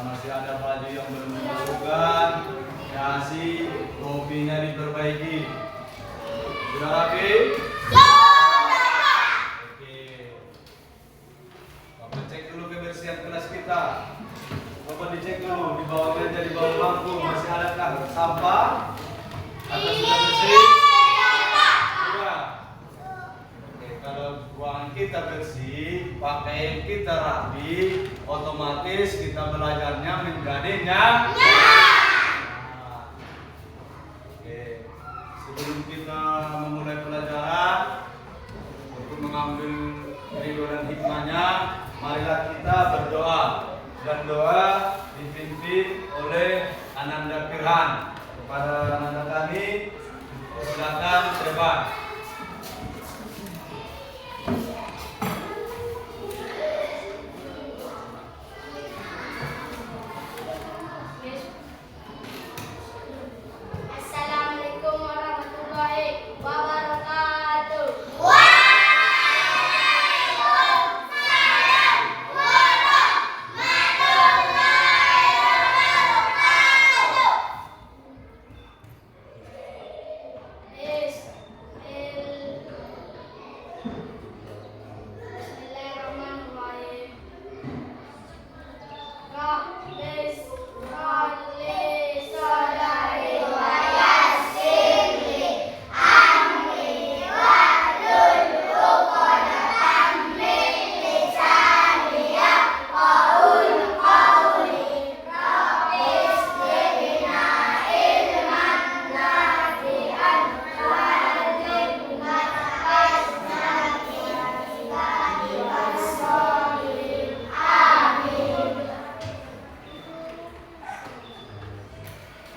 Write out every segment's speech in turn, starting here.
masih ada baju yang belum dimasukkan, kasih topinya diperbaiki. Sudah rapi? Oke. Bapak cek dulu kebersihan kelas kita. Bapak dicek dulu di bawah meja, di bawah bangku masih adakah sampah? Atau sudah bersih? Sudah. Oke, kalau ruangan kita bersih, pakaian kita rapi, otomatis kita belajarnya menjadi nyaman. Oke, sebelum kita memulai pelajaran untuk mengambil ridho dan hikmahnya, marilah kita berdoa. Dan doa dipimpin oleh Ananda Firhan. Kepada Ananda kami, silakan debat. Assalamualaikum warahmatullahi wabarakatuh.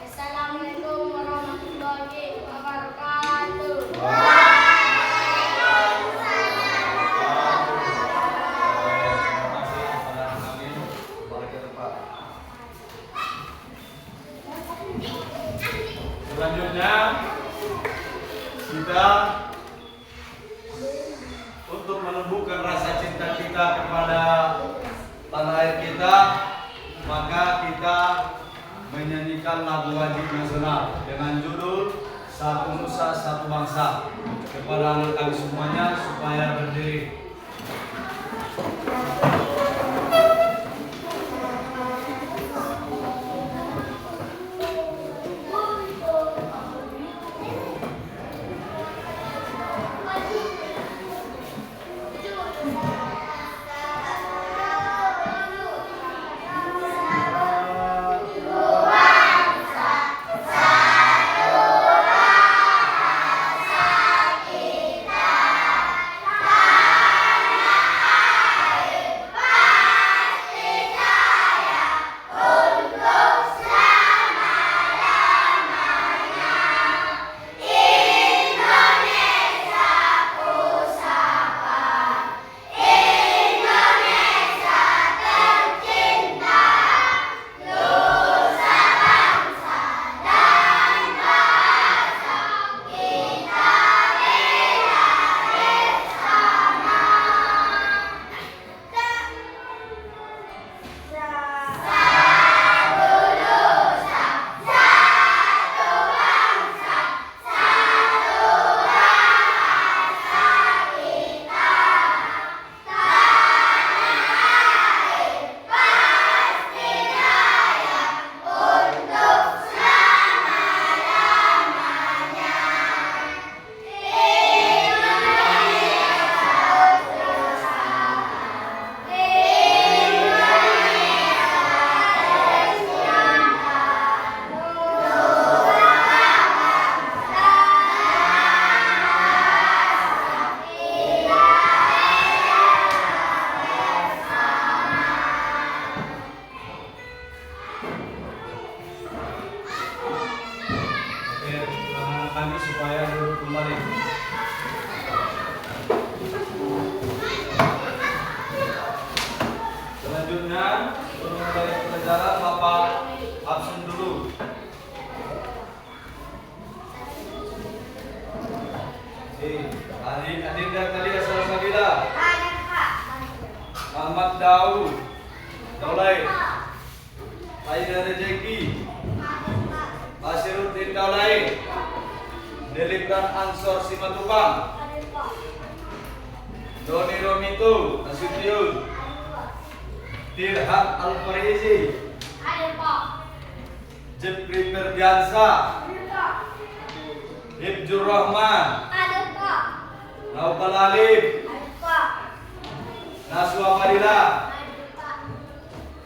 Assalamualaikum warahmatullahi wabarakatuh. Selanjutnya kita untuk menumbuhkan rasa cinta kita kepada tanah air kita, maka kita menyanyikan lagu wajib nasional dengan judul Satu Nusa Satu Bangsa kepada anak kami semuanya supaya berdiri. Kami supaya duduk kembali. Selanjutnya untuk memulai pelajaran Bapak absen dulu. Adinda tadi asal Sabila. Muhammad Daud. Mulai. Aida Rezeki, Asiruddin Daulay, Delibran Ansor Simatupang, Doni Romito Nasution, Dirham Al-Farizi, Jepri Ferdiansa, Hibjur Rahman, Naufal Alim, Naswa Fadila,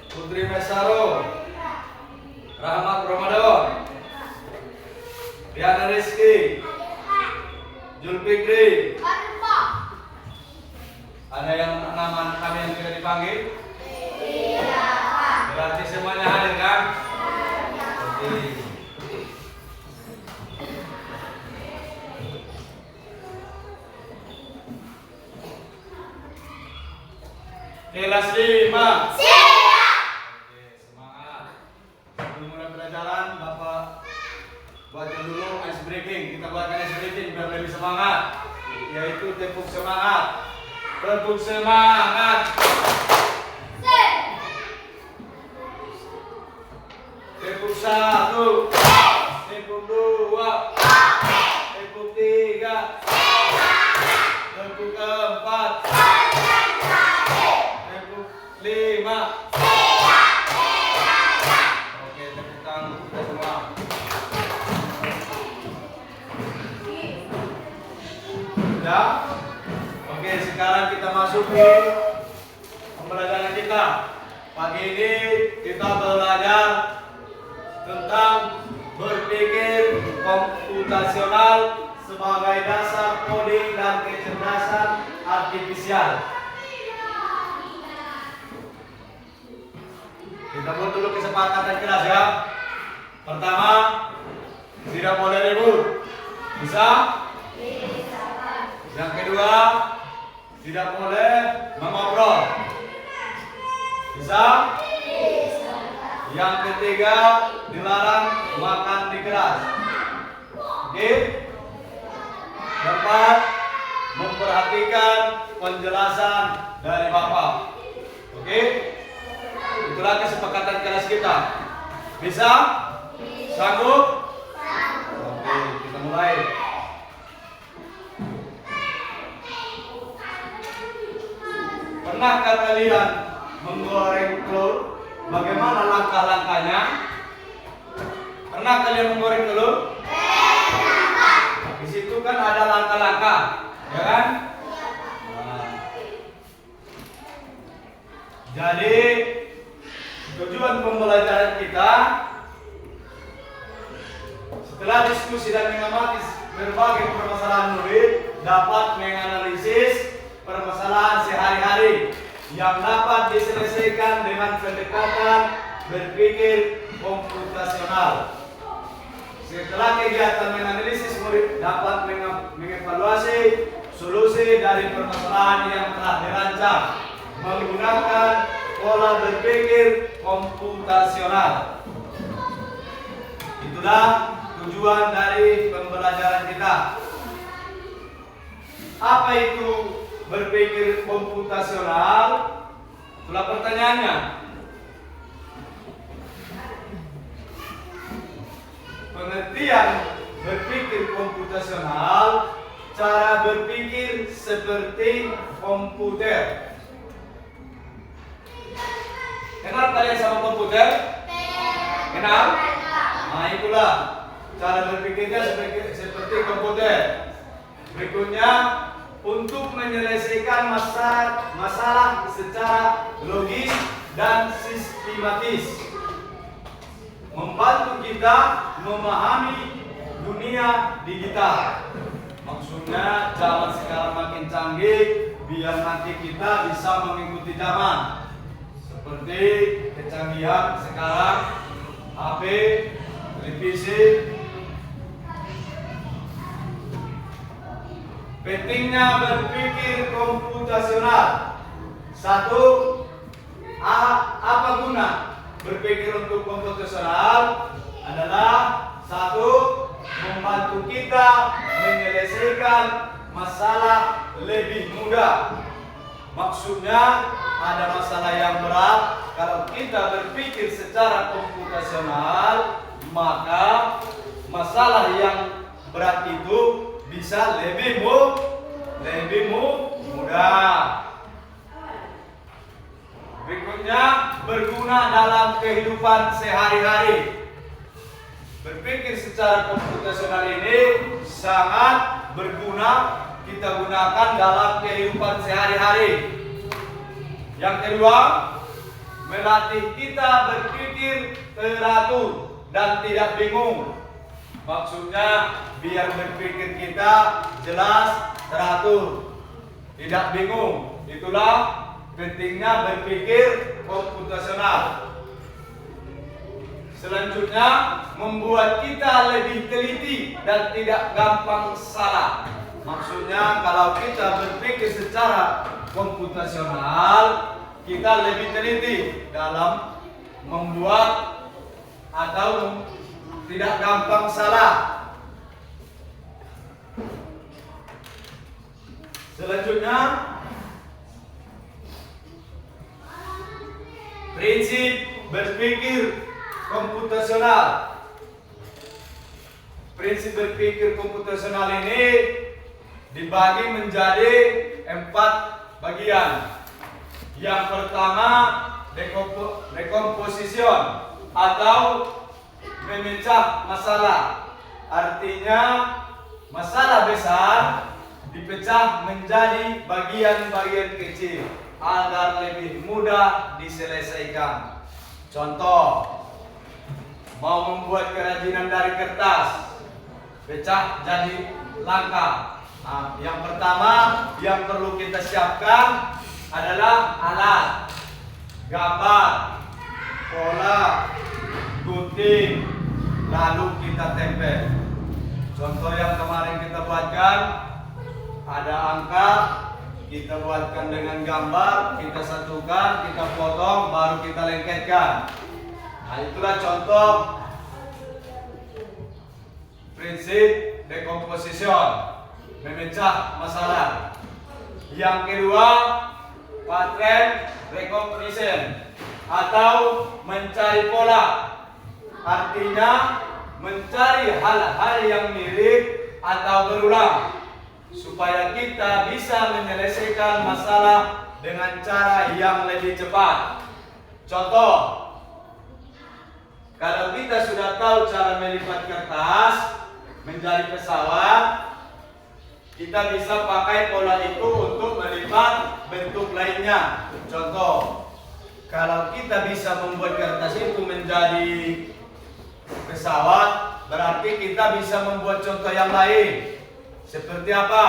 Putri Mesaro, Rahmat Ramadan, Diana Rizky, Julfikri. Ada yang nama kami yang tidak dipanggil? Berarti semuanya hadir kan? Oke. Kelas 5. Siap. Oke, semangat. Sebelum mulai pelajaran, Bapak baca dulu ice breaking. Kita buatkan ice breaking biar lebih semangat. Yaitu tepuk semangat. Tepuk semangat. Tepuk 1. Tepuk 2. Tepuk 3. Tepuk 4. Tepuk 5. Oke, tepuk tangan kita semua. Sudah? Oke, sekarang kita masuk ke pembelajaran kita. Pagi ini kita belajar tentang berpikir komputasional sebagai dasar coding dan kecerdasan artifisial. Kita buat dulu kesepakatan kelas ya. Pertama, tidak boleh ribut. Bisa? Yang kedua, tidak boleh mengobrol. Bisa? Yang ketiga, dilarang makan di kelas. Oke? Keempat, memperhatikan penjelasan dari Bapak. Oke? Itulah kesepakatan kelas kita. Bisa? Sanggup? Oke, kita mulai. Pernahkah kalian menggoreng telur? Bagaimana langkah-langkahnya? Pernah kalian menggoreng telur? Di situ kan ada langkah-langkah, ya kan? Nah. Jadi tujuan pembelajaran kita setelah diskusi dan mengamati berbagai permasalahan murid dapat menganalisis permasalahan sehari-hari yang dapat diselesaikan dengan pendekatan berpikir komputasional. Setelah kegiatan menganalisis, murid dapat mengevaluasi solusi dari permasalahan yang telah dirancang menggunakan pola berpikir komputasional. Itulah tujuan dari pembelajaran kita. Apa itu berpikir komputasional? Itulah pertanyaannya. Pengertian berpikir komputasional, cara berpikir seperti komputer. Kenal kalian sama komputer? Kenal? Nah, itulah cara berpikirnya seperti komputer. Berikutnya, untuk menyelesaikan masalah secara logis dan sistematis, membantu kita memahami dunia digital. Maksudnya zaman sekarang makin canggih, biar nanti kita bisa mengikuti zaman. Seperti kecanggihan sekarang, HP, televisi. Pentingnya berpikir komputasional. Satu, apa guna berpikir untuk komputasional? Adalah satu, membantu kita menyelesaikan masalah lebih mudah. Maksudnya ada masalah yang berat, kalau kita berpikir secara komputasional komputasional, maka masalah yang berat itu bisa lebih mudah. Berikutnya, berguna dalam kehidupan sehari-hari. Berpikir secara komputasional ini sangat berguna kita gunakan dalam kehidupan sehari-hari. Yang kedua, melatih kita berpikir teratur dan tidak bingung. Maksudnya biar berpikir kita jelas, teratur, tidak bingung. Itulah pentingnya berpikir komputasional. Selanjutnya, membuat kita lebih teliti dan tidak gampang salah. Maksudnya kalau kita berpikir secara komputasional, kita lebih teliti dalam membuat atau tidak gampang salah. Selanjutnya, prinsip berpikir komputasional. Prinsip berpikir komputasional ini dibagi menjadi 4 bagian. Yang pertama, dekomposition atau memecah masalah. Artinya masalah besar dipecah menjadi bagian-bagian kecil agar lebih mudah diselesaikan. Contoh, mau membuat kerajinan dari kertas, pecah jadi langkah. Nah, yang pertama yang perlu kita siapkan adalah alat, gambar, pola, gunting, lalu kita tempel. Contoh yang kemarin kita buatkan, ada angka, kita buatkan dengan gambar, kita satukan, kita potong, baru kita lengketkan. Nah, itulah contoh prinsip decomposition, memecah masalah. Yang kedua, pattern recognition atau mencari pola. Artinya mencari hal-hal yang mirip atau berulang supaya kita bisa menyelesaikan masalah dengan cara yang lebih cepat. Contoh, kalau kita sudah tahu cara melipat kertas menjadi pesawat, kita bisa pakai pola itu untuk melipat bentuk lainnya. Contoh, kalau kita bisa membuat kertas itu menjadi pesawat, berarti kita bisa membuat contoh yang lain. Seperti apa?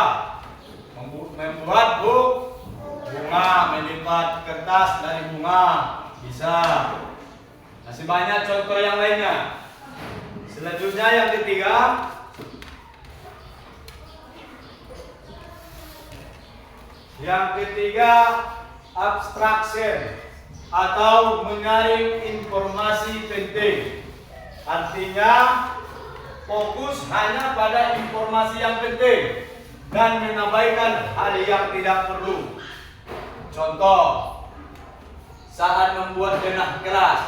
Membuat bunga, melipat kertas dari bunga, bisa. Masih banyak contoh yang lainnya. Selanjutnya yang ketiga, abstraction atau menyaring informasi penting. Artinya fokus hanya pada informasi yang penting dan mengabaikan hal yang tidak perlu. Contoh, saat membuat denah kelas,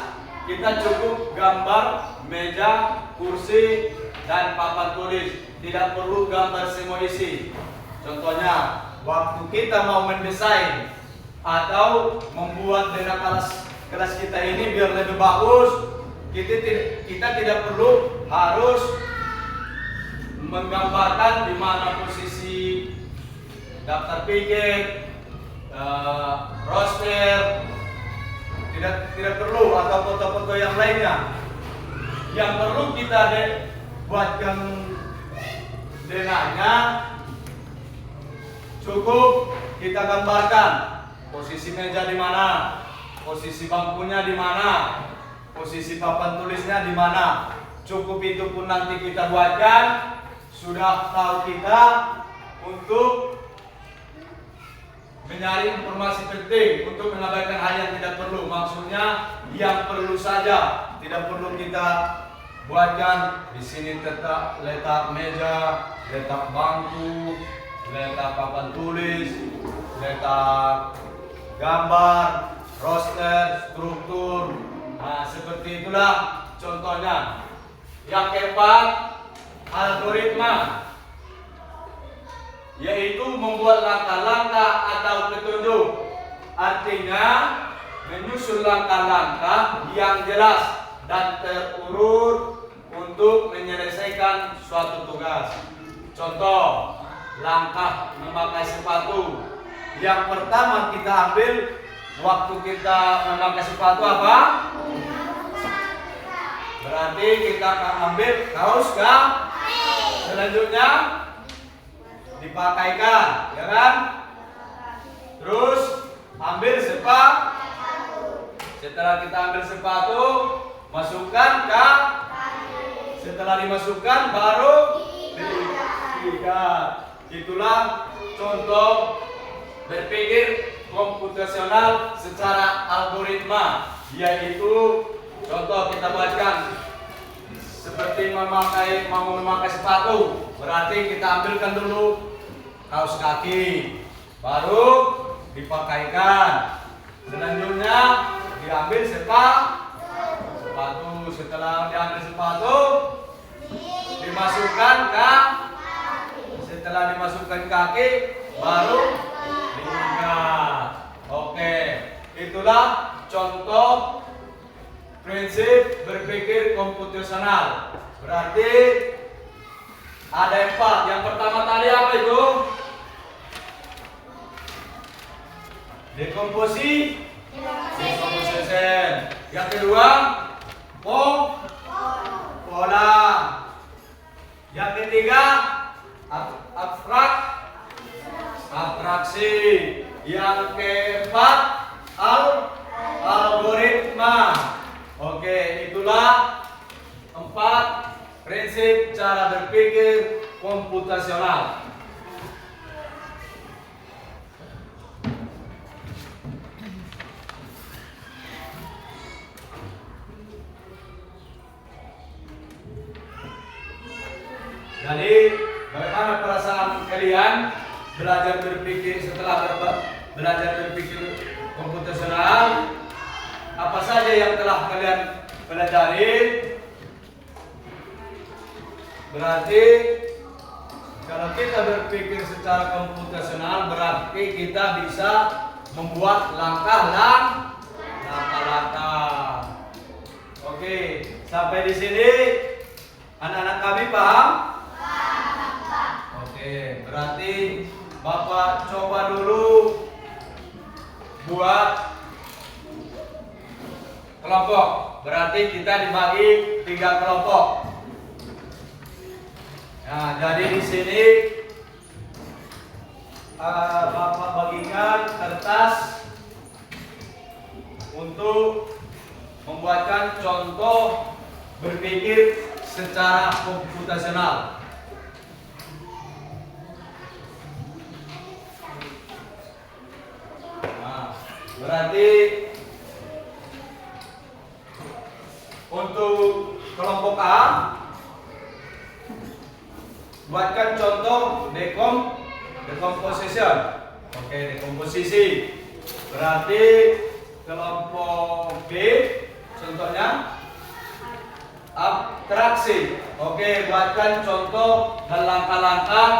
kita cukup gambar meja, kursi, dan papan tulis. Tidak perlu gambar semua isi. Contohnya, waktu kita mau mendesain atau membuat denah kelas kita ini biar lebih bagus, kita tidak perlu harus menggambarkan di mana posisi daftar piket, roster, tidak perlu, atau foto-foto yang lainnya. Yang perlu kita buatkan denahnya, cukup kita gambarkan posisi meja di mana, posisi bangkunya di mana, posisi papan tulisnya di mana. Cukup itu pun nanti kita buatkan, sudah tahu kita untuk mencari informasi penting, untuk mengabaikan hal yang tidak perlu. Maksudnya yang perlu saja, tidak perlu kita buatkan. Di sini tetap letak meja, letak bangku, letak papan tulis, letak gambar, roster, struktur. Nah, seperti itulah contohnya. Yang keempat, algoritma, yaitu membuat langkah-langkah atau petunjuk. Artinya menyusun langkah-langkah yang jelas dan terurut untuk menyelesaikan suatu tugas. Contoh, langkah memakai sepatu. Yang pertama kita ambil waktu kita memakai sepatu apa? Berarti kita akan ambil kaos kaki. Selanjutnya dipakaikan, ya kan? Terus ambil sepatu. Setelah kita ambil sepatu, masukkan ke. Setelah dimasukkan baru diikat. Itulah contoh berpikir komputasional secara algoritma, yaitu contoh kita buatkan seperti mau memakai sepatu. Berarti kita ambilkan dulu kaos kaki, baru dipakaikan. Selanjutnya diambil sepatu. Setelah diambil sepatu, dimasukkan ke. Setelah dimasukkan kaki, baru diikat. Oke, itulah contoh prinsip berpikir komputasional. Berarti ada 4. Yang pertama tadi apa itu? Dekomposisi. Yang kedua, pola. Yang ketiga, abstraksi. Yang keempat, algoritma. Oke, itulah 4 prinsip cara berpikir komputasional. Jadi, bagaimana perasaan kalian belajar berpikir setelah belajar berpikir komputasional? Apa saja yang telah kalian pelajari? Berarti kalau kita berpikir secara komputasional, berarti kita bisa membuat langkah-langkah. Oke, sampai di sini anak-anak kami paham? Oke, berarti Bapak coba dulu buat kelompok. Berarti kita dibagi 3 kelompok. Nah, jadi di sini Bapak bagikan kertas untuk membuatkan contoh berpikir secara komputasional. Nah, berarti untuk kelompok A, buatkan contoh decomposition. Oke, dekomposisi. Berarti kelompok B, contohnya abstraksi. Oke, buatkan contoh dan langkah-langkah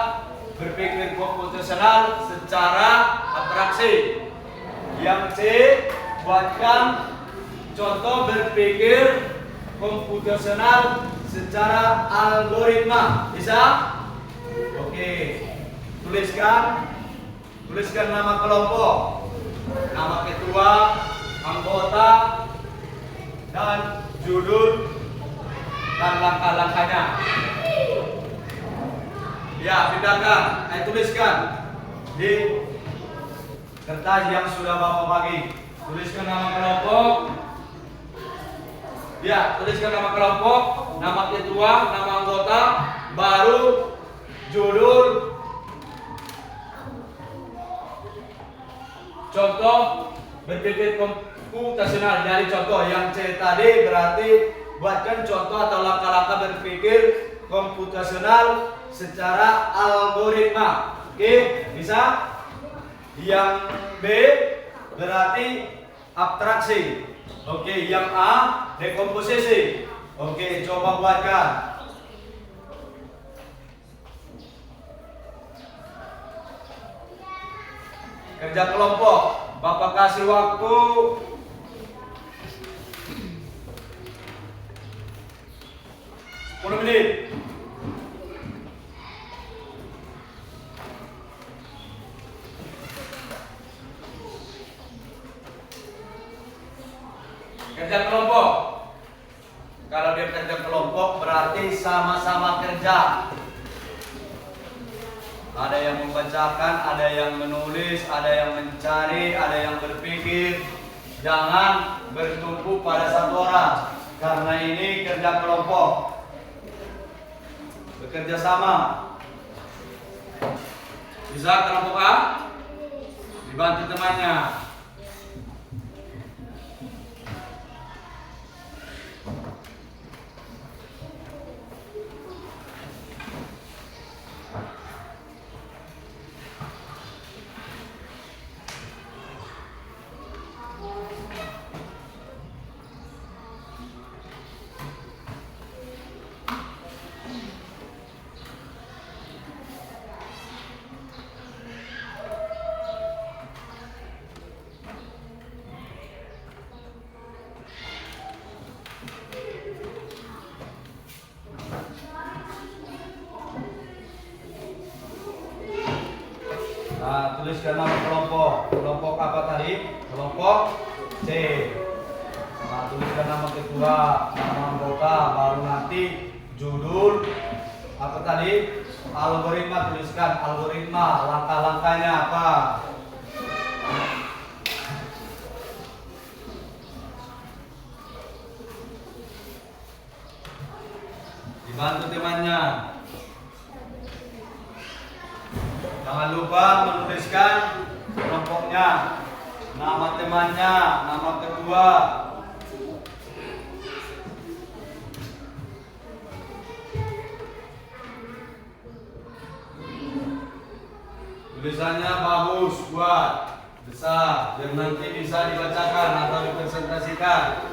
berpikir komputasional secara abstraksi. Yang C, buatkan contoh berpikir komputasional secara algoritma. Bisa? Oke. Tuliskan nama kelompok, nama ketua, anggota, dan judul dan langkah-langkahnya. Ya, pindahkan. Tuliskan di kertas yang sudah Bapak bagi. Tuliskan nama kelompok. Ya, tuliskan nama kelompok, nama ketua, nama anggota, baru judul, contoh berpikir komputasional. Dari contoh yang C tadi berarti buatkan contoh atau langkah-langkah berpikir komputasional secara algoritma. Oke, bisa? Yang B berarti abstraksi. Oke, yang A dekomposisi. Oke, coba buatkan. Kerja kelompok. Bapak kasih waktu 10 menit. Kerja kelompok. Kalau dia kerja kelompok berarti sama-sama kerja. Ada yang membacakan, ada yang menulis, ada yang mencari, ada yang berpikir. Jangan bertumpu pada satu orang, karena ini kerja kelompok. Bekerja sama. Bisa kelompok A? Dibantu temannya. Nah, tuliskan nama kelompok. Kelompok apa tadi? Kelompok C. Nah, tuliskan nama ketua, nama anggota, baru nanti judul apa tadi? Algoritma, tuliskan algoritma, langkah-langkahnya apa? Dibantu temannya. Jangan lupa menuliskan kelompoknya, nama temannya, nama ketua. Tulisannya bagus, buat besar, biar nanti bisa dibacakan atau dipresentasikan.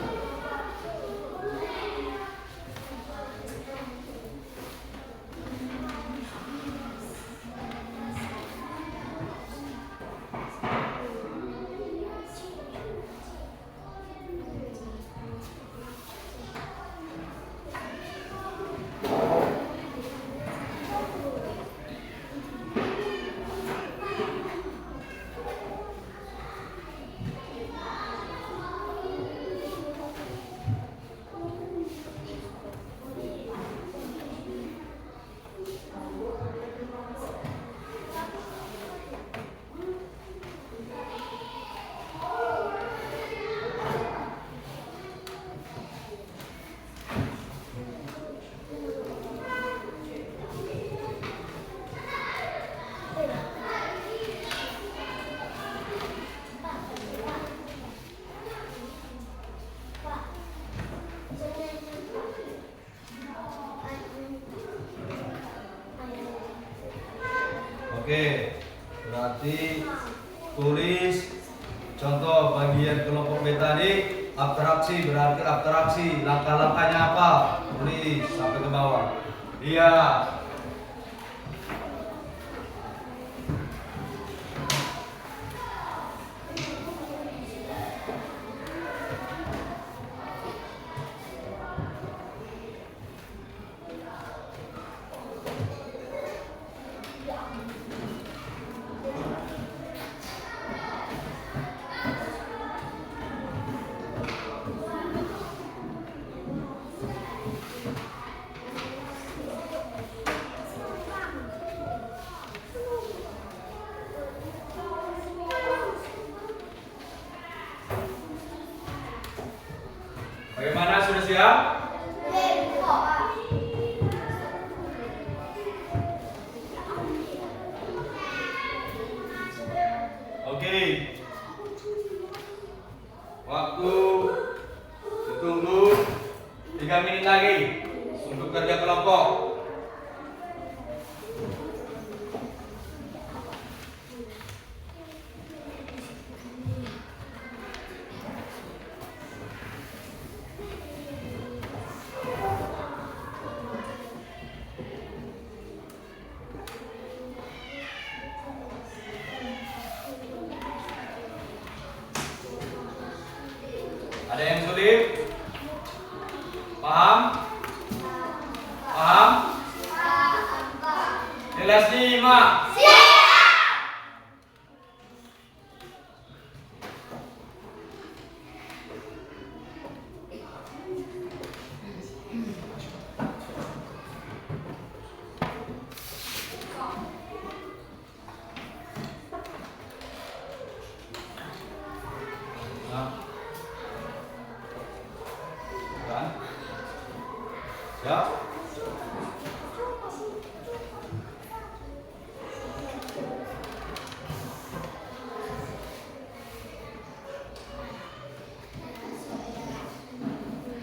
Oke, berarti tulis contoh bagian kelompok B tadi, abstraksi, berarti abstraksi, langkah-langkahnya apa? Tulis sampai ke bawah. Iya. Bagaimana, sudah siap? Oke. Waktu ditunggu 3 menit lagi untuk kerja kelompok. Paham? Paham? Kelas 5. Siap?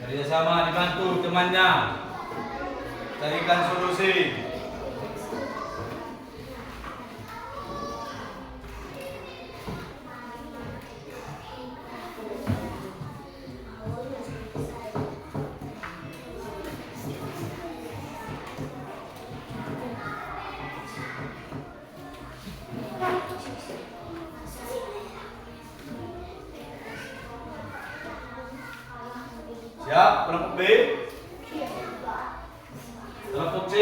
Kerjasama, dibantu temannya, carikan solusi. Siap, kelompok B. Kelompok C.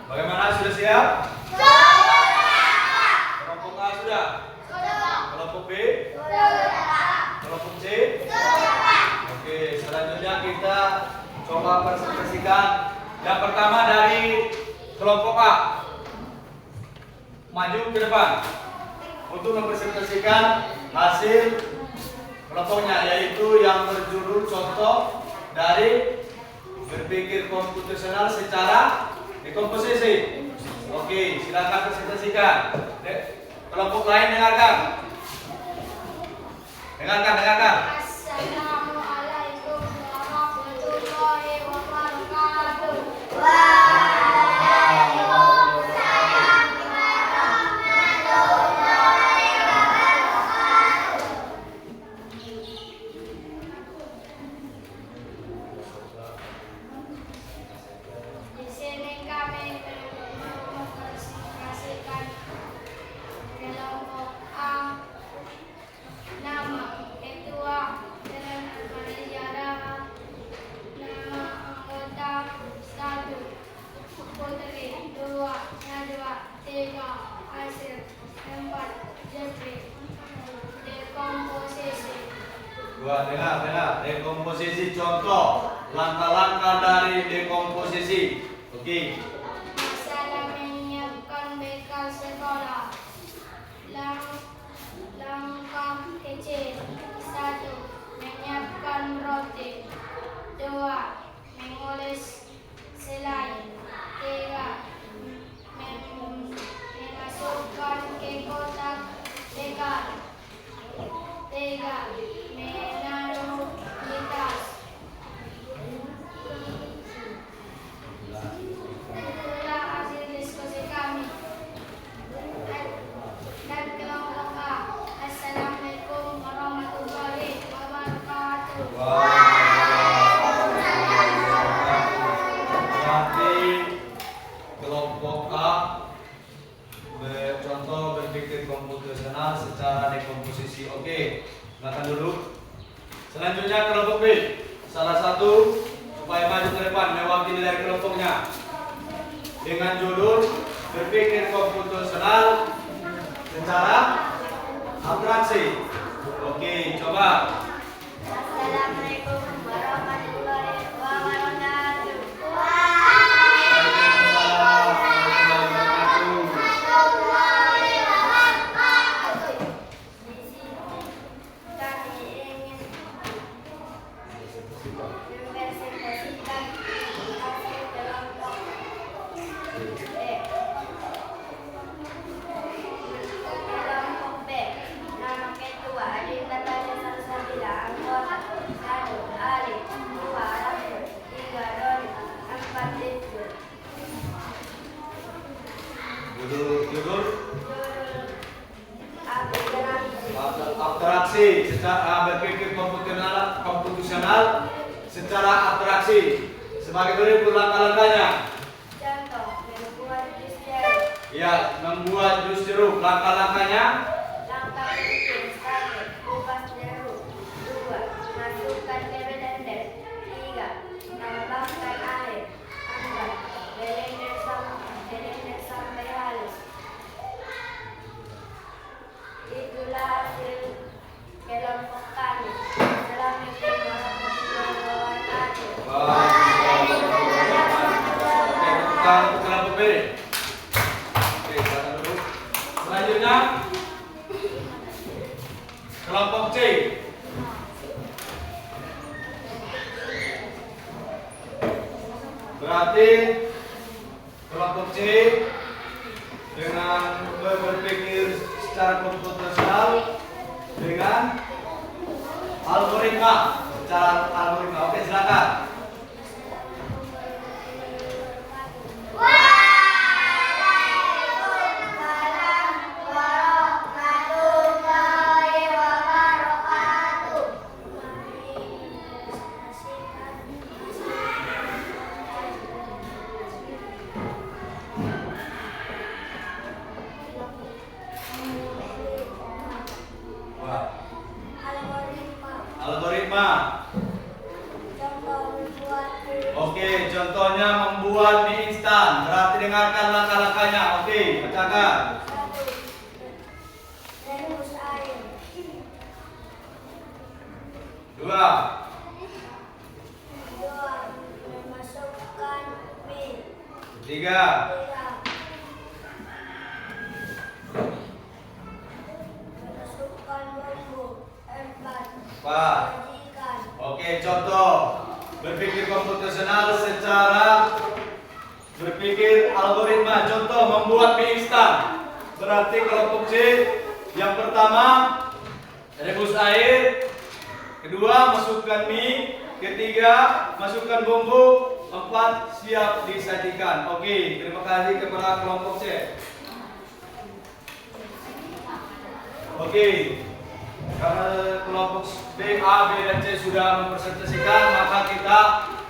Bagaimana, sudah siap? Kelompok A sudah? Kelompok B? Kelompok C? Oke, selanjutnya kita coba presentasikan. Yang pertama dari kelompok A. Maju ke depan untuk mempresentasikan hasil kelompoknya, yaitu yang berjudul contoh dari berpikir komputasional secara dekomposisi. Oke, silakan presentasikan. Kelompok lain dengarkan. Dengarkan. Assalamualaikum warahmatullahi wabarakatuh. Di sini kami mempresentasikan kelompok A. Nama ketua dan sejarah. Nama anggota 1 Putri, 2 Najwa, 3 Asir, 4 Jeffrey. Dekomposisi. Dengar. Dekomposisi, contoh langkah-langkah dari dekomposisi. Oke. Masalah menyiapkan bekal sekolah. Langkah kecil. 1. Menyiapkan roti. 2. Menulis selai. 3. Memasukkan ke kotak bekal. 3. Menaruh di tas. komputasional secara dekomposisi. Oke, silakan dulu. Selanjutnya kelompok B. Salah satu supaya maju ke depan mewakili dari kelompoknya dengan judul berpikir komputasional secara abstraksi. Oke, coba. Assalamualaikum warahmatullahi wabarakatuh. Di sini kami ingin mempresentasikan hasil kelompok B. Kelompok B, nama ketua Adinda Raja Salsabila, anggota 1 Arif, 2 Rasul, 3 Doni, 4 Rizul. Judul Abstraksi. abstraksi secara berpikir komputasional secara abstraksi. Sebagai berikut langkah-langkahnya. Contoh, membuat jus jeruk. Ya, membuat jus jeruk. Langkah-langkahnya. Langkah bikin 1. Kupas jeruk. 2. Masukkan ke blender. 3. Tambahkan air. 4. Blender sampai halus. Itulah hasil kelompok kami. Assalamualaikum warahmatullahi wabarakatuh. Oke, kelompok B. Oke, silakan dulu. Selanjutnya kelompok C. Berarti kelompok C dengan berpikir secara komputasional dengan algoritma. Secara algoritma. Oke, silakan. Waalaikumsalam warahmatullahi wabarakatuh. Wah, Algoritma. algoritma. Contoh membuat Oke, contohnya membuat mie instan. Berarti dengarkan langkah-langkahnya. Oke, bacakan. 1. Rebus air. 2, 2. Memasukkan mie. 3, 3. Memasukkan bumbu. 4. 4. Sajikan. Oke, contoh berpikir komputasional secara berpikir algoritma. Contoh membuat mie instan. Berarti kelompok C yang pertama rebus air, kedua masukkan mie, ketiga masukkan bumbu, 4 siap disajikan. Oke, terima kasih kepada kelompok C. Oke, karena kelompok B, A, B, dan C sudah mempresentasikan, maka kita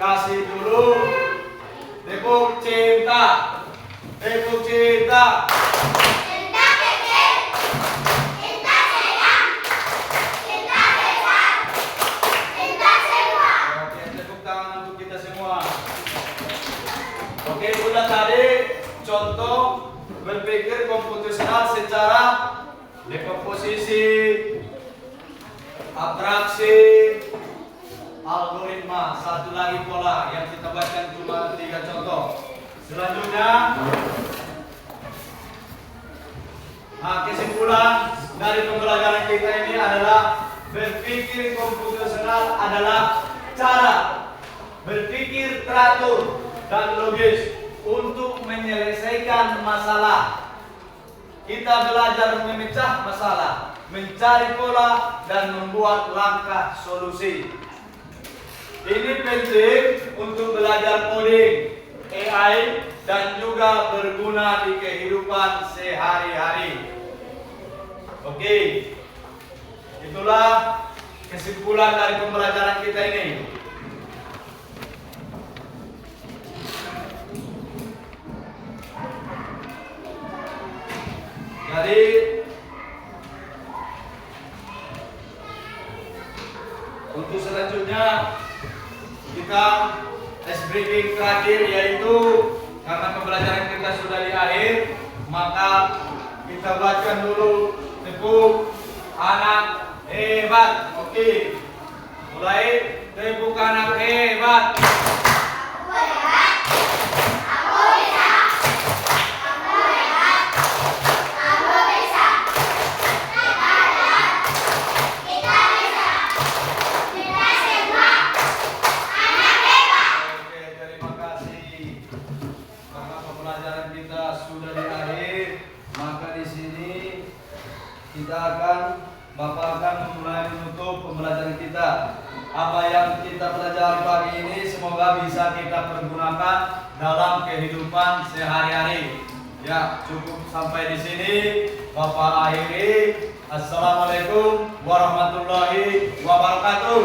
kasih dulu tepuk cinta. Tepuk cinta. Cinta kecil. Cinta sayang. Cinta besar. Cinta semua. Oke, tepuk tangan untuk kita semua. Oke, udah tadi contoh berpikir komputasional secara dekomposisi, abstraksi, algoritma. Satu lagi pola yang kita bacakan cuma 3 contoh. Selanjutnya, kesimpulan dari pembelajaran kita ini adalah berpikir komputasional adalah cara berpikir teratur dan logis untuk menyelesaikan masalah. Kita belajar memecah masalah, mencari pola, dan membuat langkah solusi. Ini penting untuk belajar coding, AI, dan juga berguna di kehidupan sehari-hari. Oke, itulah kesimpulan dari pembelajaran kita ini. Jadi Untuk selanjutnya kita ice breaking terakhir, yaitu karena pembelajaran kita sudah di akhir, maka kita buatkan dulu tepuk anak hebat. Oke, mulai. Tepuk anak hebat. Bapak akan memulai menutup pembelajaran kita. Apa yang kita pelajari pagi ini semoga bisa kita pergunakan dalam kehidupan sehari-hari. Ya, cukup sampai di sini. Bapak akhiri. Assalamualaikum warahmatullahi wabarakatuh.